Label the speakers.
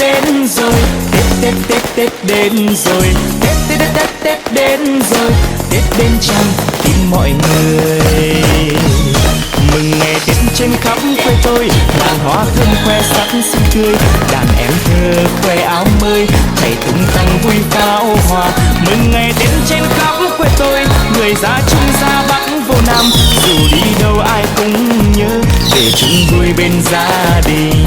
Speaker 1: đến rồi, Tết đến rồi, Tết đến rồi, Tết đến trong tim mọi người. Mừng ngày Tết trên khắp quê tôi, đàn hoa thơm khoe sắc xinh tươi, đàn em thơ khoe áo mới, chạy tung tăng vui pháo hoa. Mừng ngày Tết trên khắp quê tôi, người ra Trung ra Bắc vô Nam, dù đi đâu ai cũng nhớ về chung vui bên gia đình.